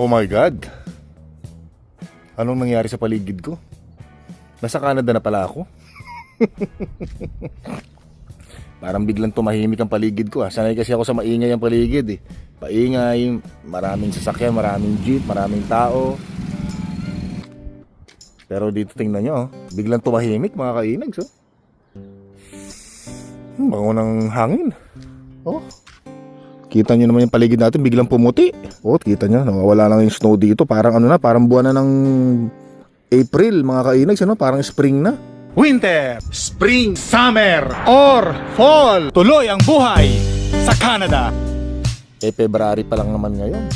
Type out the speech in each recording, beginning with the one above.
Oh my God. Anong nangyari sa paligid ko? Nasa Canada na pala ako. Parang biglang tumahimik ang paligid ko. Sanay kasi ako sa maingay ang paligid eh. Paingay, maraming sasakyan, maraming jeep, maraming tao. Pero dito tingnan nyo, biglang tumahimik mga kainags. Bango ng hangin. Oh. Kita nyo naman yung paligid natin, biglang pumuti. Oh, kita nyo, nawawala lang yung snow dito. Parang ano na, parang buwan na ng April, mga kainags, ano? Parang spring na. Winter, Spring, Summer, or Fall. Tuloy ang buhay sa Canada. February pa lang naman ngayon.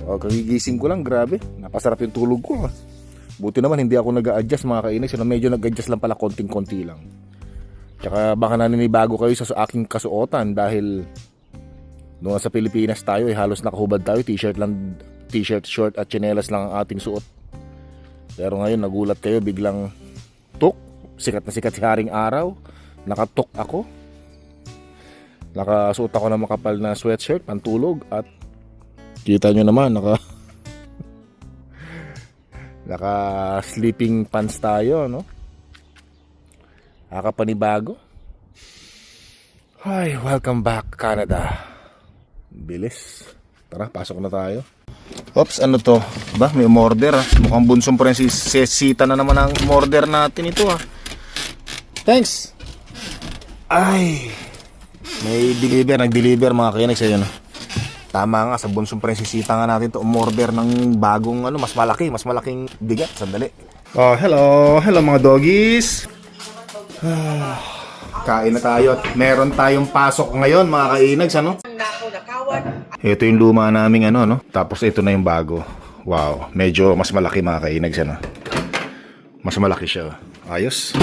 Oh, kagigising ko lang, grabe. Napasarap yung tulog ko. Buti naman hindi ako nag-a-adjust mga kainags. Medyo nag-adjust lang pala, konting-konti lang. Tsaka baka naninibago kayo sa aking kasuotan dahil noong sa Pilipinas tayo halos nakahubad tayo, t-shirt, short at tsinelas lang ang ating suot. Pero ngayon nagulat kayo, biglang sikat na sikat si Haring Araw. Nakatok ako. Nakasuot ako ng makapal na sweatshirt, pantulog, at kita nyo naman naka sleeping pants tayo, no? Nakapanibago. Hi, welcome back Canada. Bilis. Tara, pasok na tayo. Oops, ano to? Ba, may umorder ha. Mukhang bunsong prinsesita na naman ang umorder natin ito ha. Thanks. Ay, may nag-deliver mga kainags sa'yo na. Tama nga, sa bunsong prinsesita nga natin to umorder ng bagong mas malaking bigat. Sandali. Oh, hello mga doggies. Kain na tayo at meron tayong pasok ngayon mga kainags, ano? Ito yung luma naming no? Tapos ito na yung bago. Wow, medyo mas malaki mga kainags, ano? Mas malaki siya. Ayos.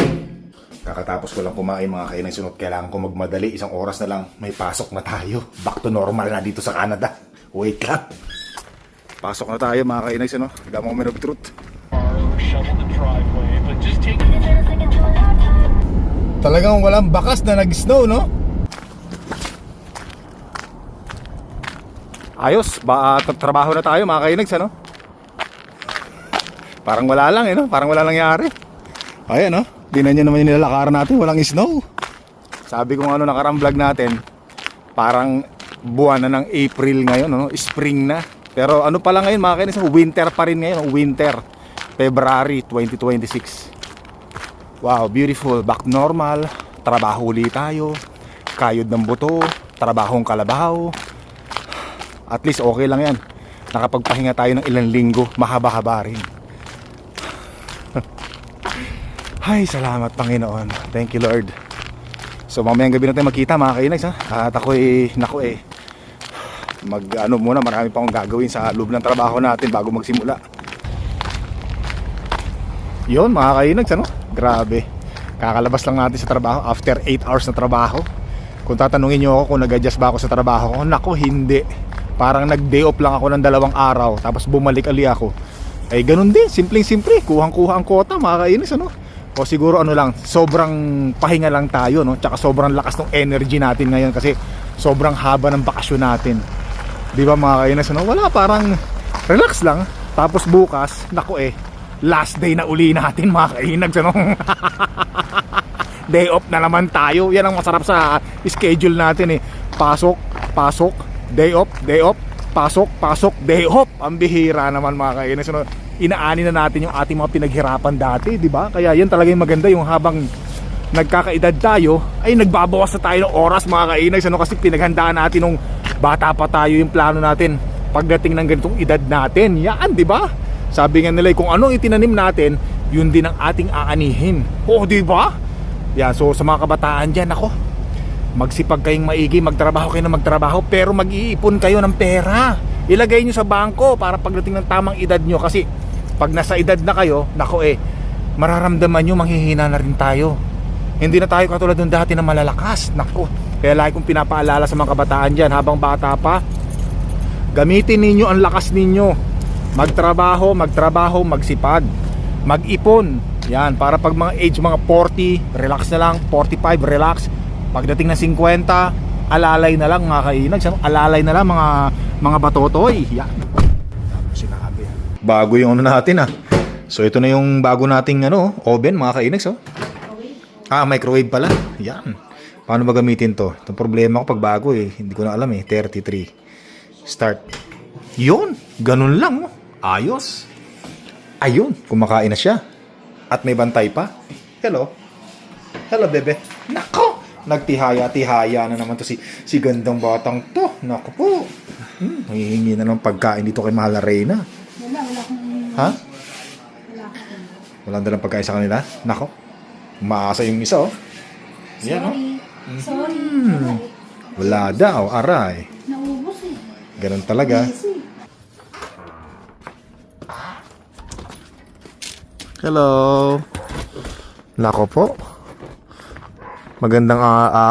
Kakatapos ko lang kumain mga kainags, sunod kailangan ko magmadali. Isang oras na lang, may pasok na tayo. Back to normal na dito sa Canada. Wait lang. Pasok na tayo mga kainags, ano? Damo kami of truth. Talagang walang bakas na nag-snow, no? Ayos, trabaho na tayo mga kainags, ano? Parang wala lang, no? Parang wala nangyari. Ayan, no? Tingnan nyo naman yung nilalakaran natin, walang snow. Sabi ko nakarang vlog natin, parang buwan na ng April ngayon, no? Spring na. Pero ano pala ngayon mga kainags, winter pa rin ngayon, winter. February 2026. Wow, beautiful. Back normal. Trabaho ulit tayo. Kayod ng buto. Trabahong kalabaw. At least okay lang yan. Nakapagpahinga tayo ng ilang linggo. Mahaba-haba rin. Ay, salamat Panginoon. Thank you Lord. So mamayang gabi na tayo magkita mga kainags, ha? At ako'y, muna, marami pa akong gagawin sa loob ng trabaho natin bago magsimula. Yun mga kainags, ano? Grabe. Kakalabas lang natin sa trabaho after 8 hours na trabaho. Kung tatanungin nyo ako kung nag-adjust ba ako sa trabaho ko, naku, hindi. Parang nag-day off lang ako ng 2 araw, tapos bumalik ali ako. Ay ganun din, simpleng-simple, kuhang-kuha ang kota mga kainags, ano? O siguro lang, sobrang pahinga lang tayo, no? Tsaka sobrang lakas ng energy natin ngayon kasi sobrang haba ng bakasyon natin. Di ba mga kainags, ano? Wala, parang relax lang. Tapos bukas, naku last day na uli natin mga kainags, ano? Day off na naman tayo. Yan ang masarap sa schedule natin Pasok, day off, pasok, day off. Ang bihira naman mga kainags, ano? Inaani na natin yung ating mga pinaghirapan dati, di ba? Kaya yan talaga yung maganda, yung habang nagkakaedad tayo ay nagbabawas na tayo ng oras mga kainags, ano? Kasi pinaghandaan natin nung bata pa tayo yung plano natin pagdating ng ganitong edad natin. Yan, di ba? Sabi nga nila, kung anong itinanim natin, yun din ang ating aanihin. Oh, di ba? Yan, so sa mga kabataan dyan, ako, magsipag kayong maigi, magtrabaho kayo na magtrabaho, pero mag-iipon kayo ng pera. Ilagay nyo sa bangko para pagdating ng tamang edad nyo. Kasi pag nasa edad na kayo, nako mararamdaman nyo, manghihina na rin tayo. Hindi na tayo katulad ng dati na malalakas. Nako, kaya lagi kong pinapaalala sa mga kabataan dyan, habang bata pa, gamitin ninyo ang lakas ninyo. Magtrabaho, magsipag, mag-ipon. Yan, para pag mga age mga 40, relax na lang, 45, relax. Pagdating ng 50, alalay na lang mga kainags, alalay na lang mga batotoy. Yan. Sinabi. Bago yung ano natin So ito na yung bago nating oven mga kainags microwave pala. Yan. Paano ba gamitin to? Itong problema ko pag bago hindi ko na alam 33. Start. Yun. Ganun lang. Ayos. Ayun. Kumakain na siya. At may bantay pa. Hello. Hello, bebe. Nako. Nagtihaya-tihaya na naman to si gandang batang to. Nako po. Hihingi na ng pagkain dito kay Mahal na Reyna. Wala akong... Ha? Wala akong... Walang dalang pagkain sa kanila? Nako. Maasa yung isa Yan Sorry. Wala daw, aray. Naubos Ganun talaga. Easy. Hello. Nako po. Magandang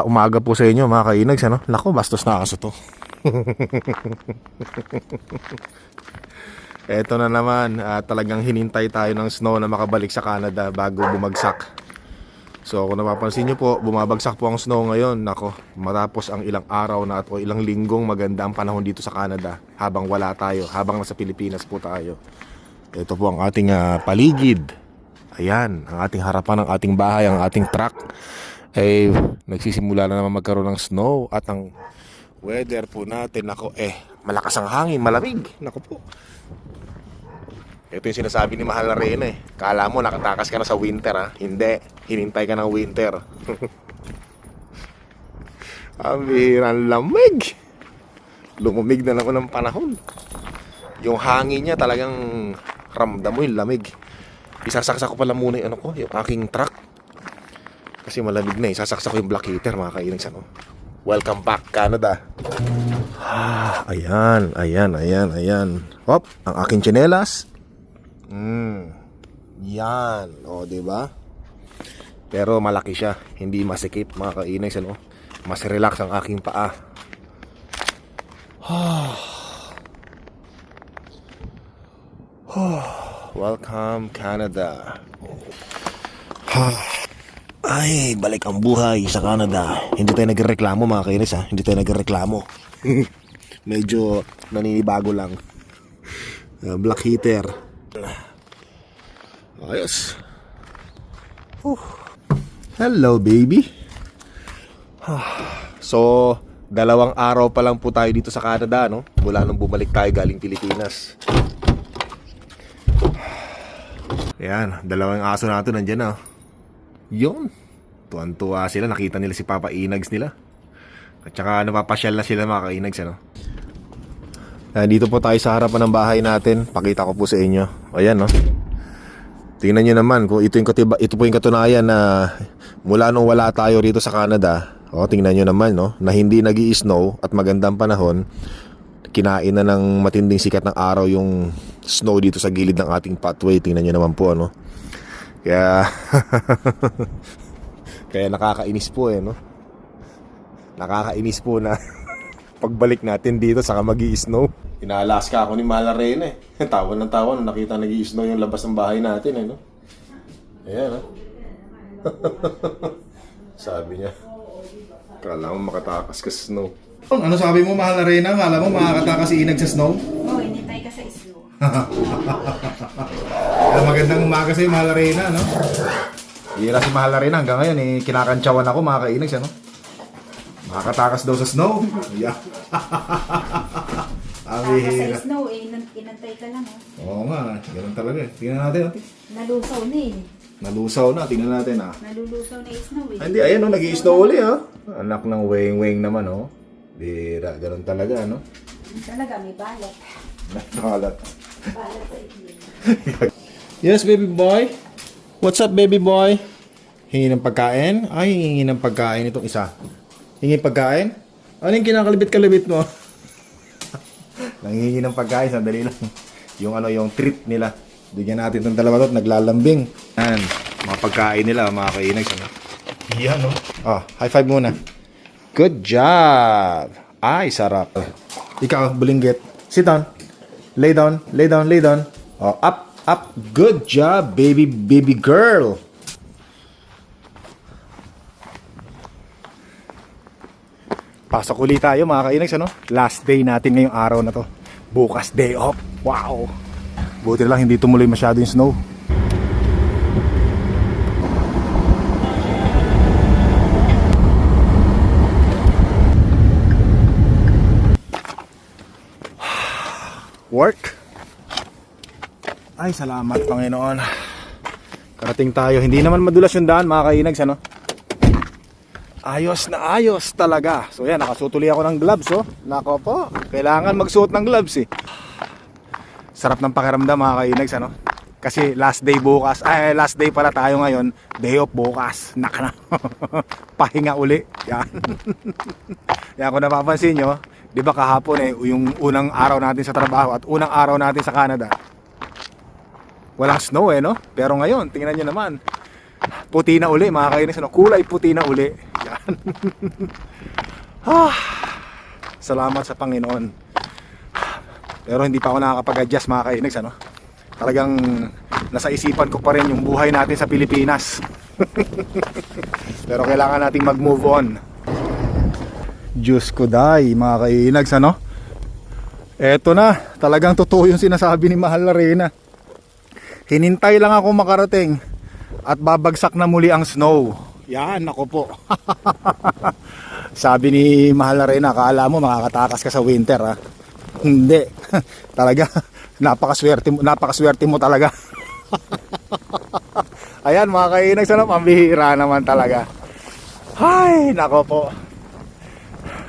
umaga po sa inyo mga kainags Nako, bastos na aso to. Eto na naman, talagang hinintay tayo ng snow na makabalik sa Canada bago bumagsak. So kung napapansin nyo po, bumabagsak po ang snow ngayon. Nako, matapos ang ilang araw na o ilang linggong maganda ang panahon dito sa Canada habang wala tayo, habang nasa Pilipinas po tayo. Ito po ang ating paligid. Ayan, ang ating harapan ng ating bahay, ang ating truck ay nagsisimula na naman magkaroon ng snow at ang weather po natin, nako malakas ang hangin, malamig. Nako po. Ito yung sinasabi ni Mahal na Reyna Kala mo nakatakas ka na sa winter Hindi, hinintay ka ng winter. Ang bihirang lamig. Lumumig na naman ng panahon. Yung hangin niya talagang ramdam mo yung lamig. Isasaksak ko pala muna yung yung aking truck. Kasi malamig na Isasaksak ko yung black heater mga kainags Welcome back Canada. Ayan. Hop, ang aking tsinelas. Yan. Diba? Pero malaki siya. Hindi masikip mga kainags Mas relax ang aking paa. Welcome Canada. Ay, balik ang buhay sa Canada. Hindi tayo nagreklamo mga kainags Hindi tayo nagreklamo. Medyo naninibago lang. Black heater. Ayos. Hello baby. So, 2 araw pa lang po tayo dito sa Canada mula nung bumalik tayo galing Pilipinas. Ayan, 2 aso natin nandyan Yun. Tuwan-tuwa sila, nakita nila si Papa Inags nila. At saka napapasyal na sila mga kainags dito po tayo sa harapan ng bahay natin. Pakita ko po sa inyo. Ayan Tingnan nyo naman kung ito po yung katunayan na mula nung wala tayo rito sa Canada. Tingnan nyo naman na hindi nag-i-snow at magandang panahon. Kinain na ng matinding sikat ng araw yung snow dito sa gilid ng ating pathway. Tingnan nyo naman po Kaya kaya nakakainis po Nakakainis po na pagbalik natin dito saka mag-i-snow. Inaalaska ako ni Mahal na Reyna Tawa ng tawa nung nakita nag-i-snow yung labas ng bahay natin Ayan Sabi niya, kala mo makatakas ka sa snow. Ano sabi mo Mahal na Reyna? Kala mo makakatakas si Inag sa snow? Hinintay ka sa snow. Magandang umaga sa'yo Mahal na Reyna Hira si Mahal na Reyna hanggang ngayon kinakantsawan ako mga kainags makakatakas daw sa snow. Yeah. Sa snow inantay ka lang Oo nga, ganun talaga Tingnan natin Nalusaw na Nalusaw na, tingnan natin Nalulusaw na yung snow Hindi, ayan nag-i-snow uli Anak ng weng-weng naman Bira, ganun talaga Talaga may balat. Nakalat. Balat sa itlog. Yes, baby boy. What's up, baby boy? Hingi ng pagkain? Ay, hingi ng pagkain itong isa. Hingi pagkain? Ano yung kinakalibit-kalibit mo? Nanghingi ng pagkain, sandali lang. Yung treat nila. Bigyan natin itong dalawa to, naglalambing. Yan, mga pagkain nila, mga kainags. Yan, high five muna. Good job! Ay, sarap. Ikaw, bulinggit. Sit down. Lay down, lay down, lay down. Up, up. Good job, baby girl. Pasok ulit tayo mga kainags, Last day natin ngayong araw na to. Bukas day off. Wow. Buti lang hindi tumuloy masyado yung snow. Work. Ay, salamat Panginoon. Karating tayo. Hindi naman madulas yung daan mga kainags, ano? Ayos na ayos talaga. So yan, nakasutuloy ako ng gloves, oh. Nako po, kailangan magsuot ng gloves eh. Sarap ng pakiramdam mga kainags, ano? Kasi last day bukas, last day pala tayo ngayon. Day off bukas. Naka na. Pahinga uli. Yan. Yan, kung napapansin nyo, di ba kahapon yung unang araw natin sa trabaho at unang araw natin sa Canada, walang snow no? Pero ngayon, tingnan nyo naman, puti na uli mga kainis, kulay puti na uli. Yan. Salamat sa Panginoon. Pero hindi pa ako nakakapag-adjust mga kainis, ano? Talagang nasa isipan ko pa rin yung buhay natin sa Pilipinas. Pero kailangan nating mag-move on. Diyos ko day mga kainags, ano? Eto na, talagang totoo yung sinasabi ni Mahal na Reyna. Hinintay lang ako makarating at babagsak na muli ang snow. Yan, ako po. Sabi ni Mahal na Reyna, akala mo makakatakas ka sa winter, ha? Hindi. Talaga, napakaswerte mo talaga. Ayan mga kainags, ano? Pambihira naman talaga. Ay, nako po.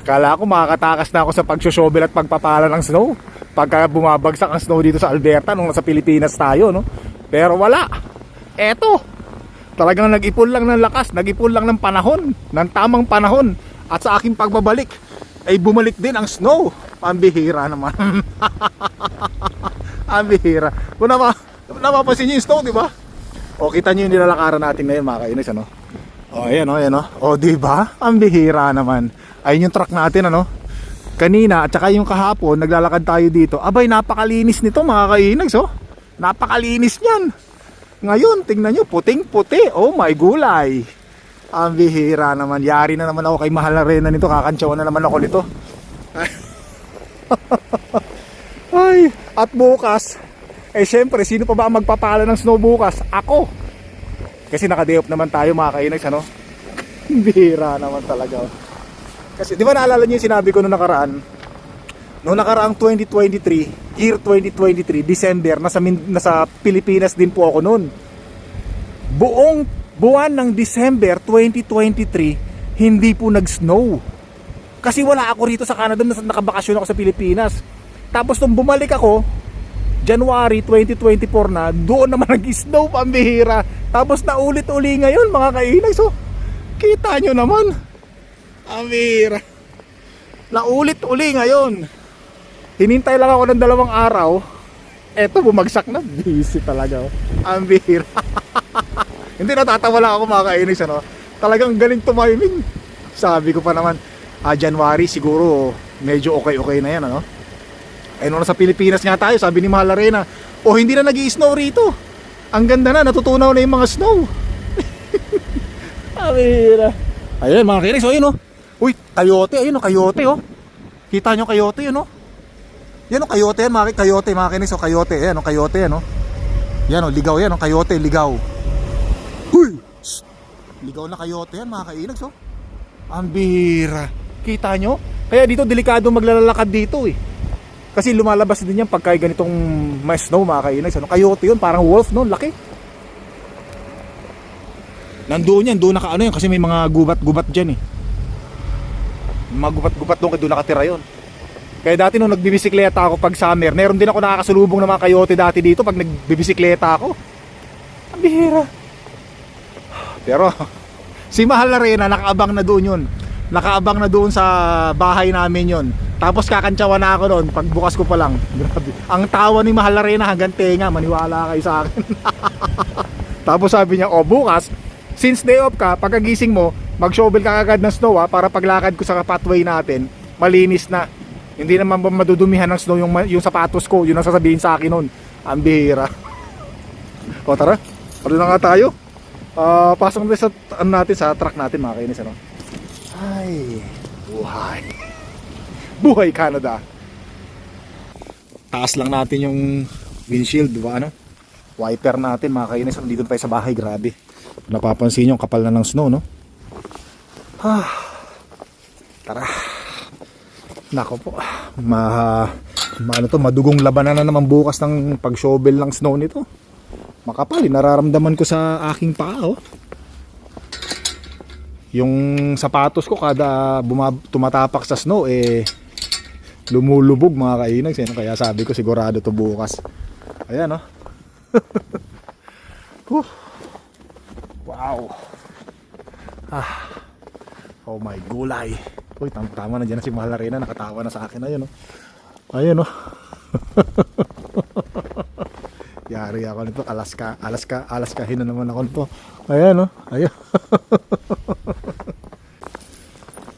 Kala ko makakatakas na ako sa pagsushovel at pagpapala ng snow pagka bumabagsak ang snow dito sa Alberta nung nasa Pilipinas tayo, no? Pero wala. Eto, talagang nag-ipon lang ng lakas, nag-ipon lang ng panahon, ng tamang panahon. At sa aking pagbabalik ay bumalik din ang snow. Pambihira naman. Pambihira. Kung napapansin nyo yung snow, di ba? O, kita nyo yung nilalakaran natin ngayon mga kainis, ano? O, ayan o, ayan o. O, di ba? Pambihira naman. Ayun yung truck natin, ano? Kanina at saka yung kahapon naglalakad tayo dito. Abay, napakalinis nito mga kainags, oh. Napakalinis niyan. Ngayon, tingnan nyo, puting-puti. Oh my gulay. Ang bihira naman. Yari na naman ako kay Mahal na Reyna nito. Kakantsawan na naman ako nito. Ay, at bukas, syempre, sino pa ba ang magpapala ng snow bukas? Ako. Kasi naka-day off naman tayo mga kainags, ano? Bihira naman talaga, oh. Kasi di ba naalala niyo yung sinabi ko noong nakaraang 2023, year 2023, December, nasa Pilipinas din po ako noon. Buong buwan ng December 2023, hindi po nag-snow. Kasi wala ako rito sa Canada, nakabakasyon ako sa Pilipinas. Tapos nung bumalik ako, January 2024 na, doon naman nag-snow, pambihira. Tapos naulit-uli ngayon mga kainay. So, kita nyo naman. Amira. Naulit-uli ngayon. Hinintay lang ako ng 2 araw. Eto, bumagsak na. Busy talaga. Amira. Hindi, natatawa lang ako mga kainis, ano? Talagang galing tumiming. Sabi ko pa naman, January siguro medyo okay na yan, ano? Eh nung sa Pilipinas nga tayo, sabi ni Mahal na Reyna, hindi na nag-i-snow rito. Ang ganda na, natutunaw na yung mga snow. Amira. Ayun mga kainis, ayun oh. Uy, kayote, ayun oh, kayote oh. Kita nyo kayote yun oh. Yan oh, kayote yan mga kinis oh, kayote, yan oh, kayote yan oh. Yan oh, ligaw yan oh, kayote, ligaw. Huy! Ligaw na kayote yan mga kainags oh. Ang bihira. Kita nyo? Kaya dito delikado maglalakad dito eh. Kasi lumalabas din yan pagka ganitong may snow mga kainags ano. Kayote yun, parang wolf no, laki. Nandoon yan, doon naka ano yun kasi may mga gubat-gubat dyan eh. Mga gubat-gubat doon, doon nakatira yun. Kaya dati nung nagbibisikleta ako pag summer, meron din ako nakakasalubong ng mga kayote dati dito pag nagbibisikleta ako. Ang bihira. Pero si Mahal na Reyna nakaabang na doon yun. Nakaabang na doon sa bahay namin yun. Tapos kakantsawa na ako doon pagbukas ko pa lang. Grabe. Ang tawa ni Mahal na Reyna hanggang tenga, maniwala kayo sa akin. Tapos sabi niya, bukas since day off ka, pagkagising mo, mag-shovel ka agad ng snow para paglakad ko sa pathway natin, malinis na. Hindi naman madudumihan ng snow yung sapatos ko. Yun ang sasabihin sa akin nun. Ang bihira. O tara, pala na nga tayo. Pasok natin sa truck natin mga kainis, ano? Ay, buhay. Buhay Canada. taas lang natin yung windshield, di ba ano? Wiper natin mga kainis. Dito tayo sa bahay, grabe. Napapansin nyo, kapal na ng snow, no? Tara. Nako po. Madugong labanan na naman bukas ng pag-shovel ng snow nito. Makapal, nararamdaman ko sa aking paa, oh. Yung sapatos ko kada tumatapak sa snow, lumulubog mga kainags. Kaya sabi ko sigurado to bukas. Ayan, oh. Wow. Oh my gulay. Uy, tama na dyan na si Mahal Arena. Nakatawa na sa akin. Ayun, oh. Ayun, oh. Yari ako nito. Alaskahin na naman ako nito. Ayan, oh. Ayun.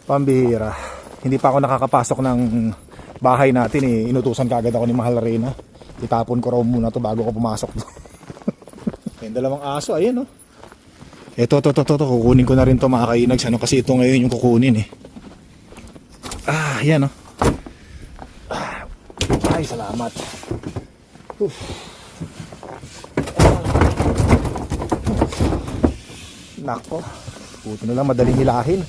Pambihira. Hindi pa ako nakakapasok ng bahay natin, eh. Inutusan kagad ako ni Mahal Arena. Itapon ko raw muna to bago ko pumasok. Yung dalawang aso, ayun, oh. Ito, kukunin ko na rin to mga kainags, ano, kasi ito ngayon yung kukunin, eh. Yan, oh. Ay, salamat. Nako, puto na lang, madaling hilahin.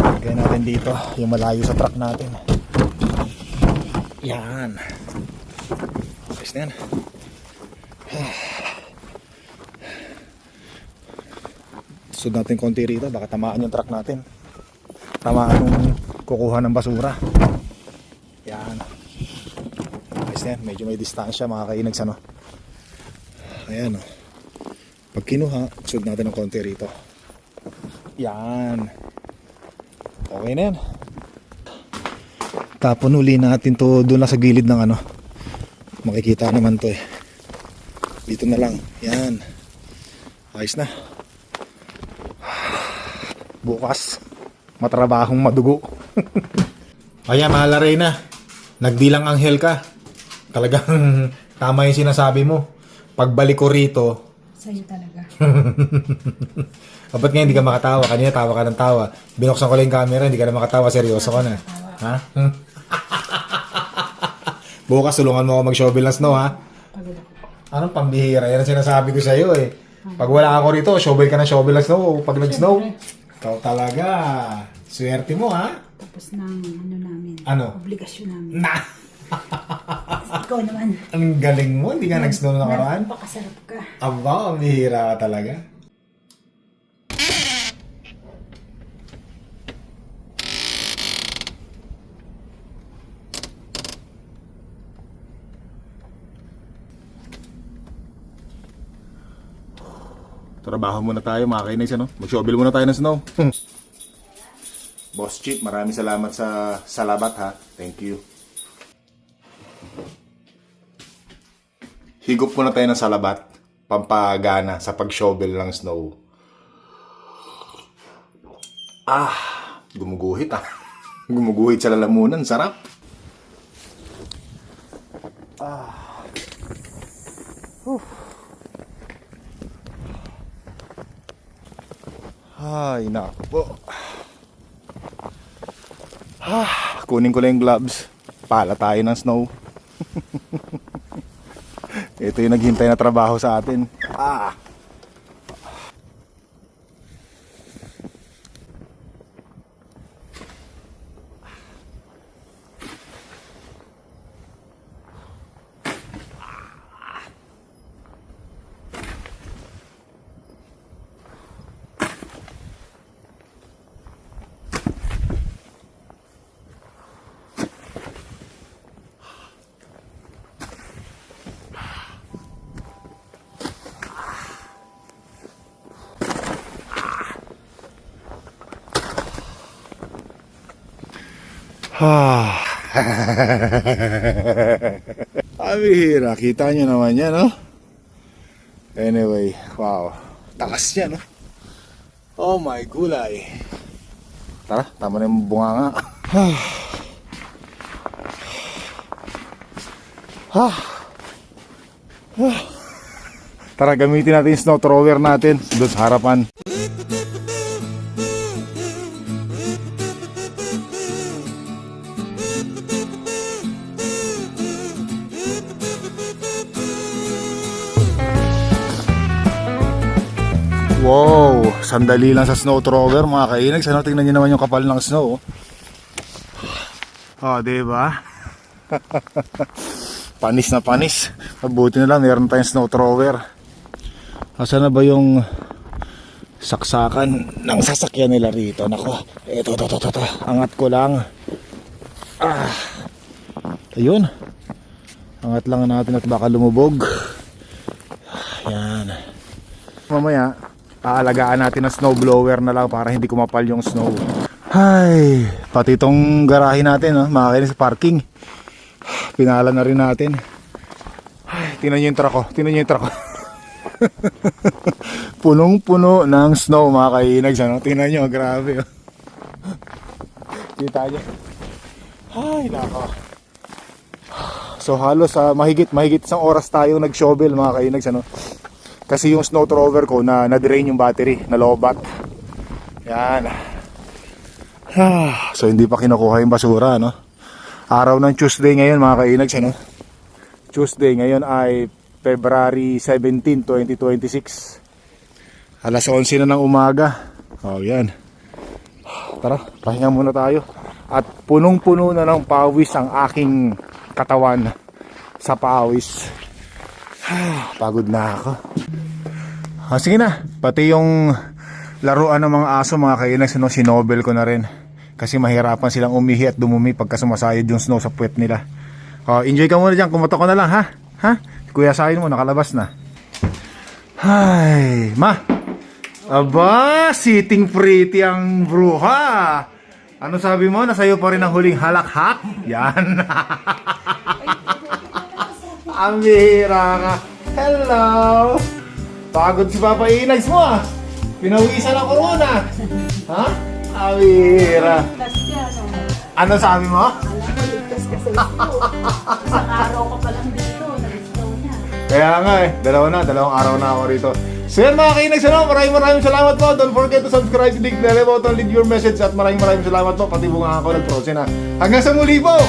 Lagay natin dito yung malayo sa truck natin. Yan. Ayos na yan. Susod natin konti rito, baka tamaan yung truck natin. Tamaan yung kukuha ng basura. Yan. Ayos na yan, medyo may distansya mga kainags, ano. Ayan, oh. Pag kinuha, susod natin ng konti rito. Yan. Okay na yan. Tapon uli natin to doon lang sa gilid ng ano. Makikita naman to, eh. Dito na lang. Yan. Ayos na. Bukas matrabahong madugo. Ayan, Mahal Arena. Nagbilang anghel ka. Talagang tama yung sinasabi mo. Pagbalik ko rito, Sa'yo talaga. ba't nga hindi ka makatawa? Kanina tawa ka ng tawa. Binuksan ko lang yung camera, hindi ka na makatawa. Seryoso ka na. Ha? Bukas tulungan mo ako mag-shovel ng snow, ha? Pagod ako. Anong pambihira? Yan ang sinasabi ko sa'yo, eh. Pag wala ako rito, shovel ka ng shovel ng snow. Pag nag-snow, ikaw talaga. Swerte mo, ha? Tapos ng ano namin. Ano? Obligasyon namin. Na! Ikaw naman. Ang galing mo, hindi ka nag-snow na nakaraan. Napakasarap ka. Aba, ang bihira ka talaga. Trabaho muna tayo mga kainis, ano? Mag-shovel muna tayo ng snow. Boss Chip, maraming salamat sa salabat, ha. Thank you. Higop muna tayo ng salabat, pampagana sa pag-shovel ng snow. Gumuguhit, ah. Gumuguhit sa lalamunan, sarap. Ay, naku po. Kunin ko lang yung gloves. Pala tayo ng snow. Ito yung naghintay na trabaho sa atin. Abihira, kita nyo naman yan, no? Anyway, wow. Takas yan, no? Oh my gulay. Tara, tama na yung bunganga. Tara, gamitin natin yung snow thrower natin doon sa harapan. Wow, sandali lang sa snow thrower mga kainags. Ano, tingnan nyo naman yung kapal ng snow. Oh, diba? Panis na panis. Mabuti na lang, meron tayong snow thrower. Asa na ba yung saksakan ng sasakyan nila rito? Nako, ito. Angat ko lang. Ayun. Angat lang natin at baka lumubog. Yan. Mamaya, aalagaan natin ng snow blower na lang para hindi kumapal yung snow. Ay, pati itong garahe natin, mga kainis sa parking. Pinala na rin natin. Ay, tingnan nyo yung truck ko. Punong-puno ng snow mga kainags. Tingnan nyo, grabe. Kita nyo. Ay, nako. So halos mahigit isang oras tayo nag-shovel mga kainags. Kasi yung snow thrower ko na-drain yung battery, na-low-bat. Yan. So hindi pa kinukuha yung basura, no? Araw ng Tuesday ngayon mga kainags, Tuesday ngayon ay February 17, 2026. Alas 11 na ng umaga. Oh, yan. Tara, pahinga muna tayo. At punong-puno na ng pawis ang aking katawan sa pawis. Pagod na ako. Sige na, pati yung laruan ng mga aso mga kainags, sinobel ko na rin. Kasi mahirapan silang umihi at dumumi pagka sumasayad yung snow sa puwet nila. Enjoy ka muna dyan, kumato ka na lang ha? Kuya Sahin mo, nakalabas na. Ay, ma! Aba, sitting pretty ang bruha. Ano sabi mo? Nasa'yo pa rin ang huling halakhak? Yan. Ang bihira ka. Hello! Pagod si Papa Inags mo Pinawisan ang corona. Ha? Ang bihira. Ano sabi mo? Isang araw ka pa lang dito, nag-snow na. Kaya nga dalawang araw na ako rito. So yan mga kainags, maraming salamat po. Don't forget to subscribe, click the bell button, leave your message. At maraming salamat po. Pati bunga ako nag-prosen Hanggang sa muli po!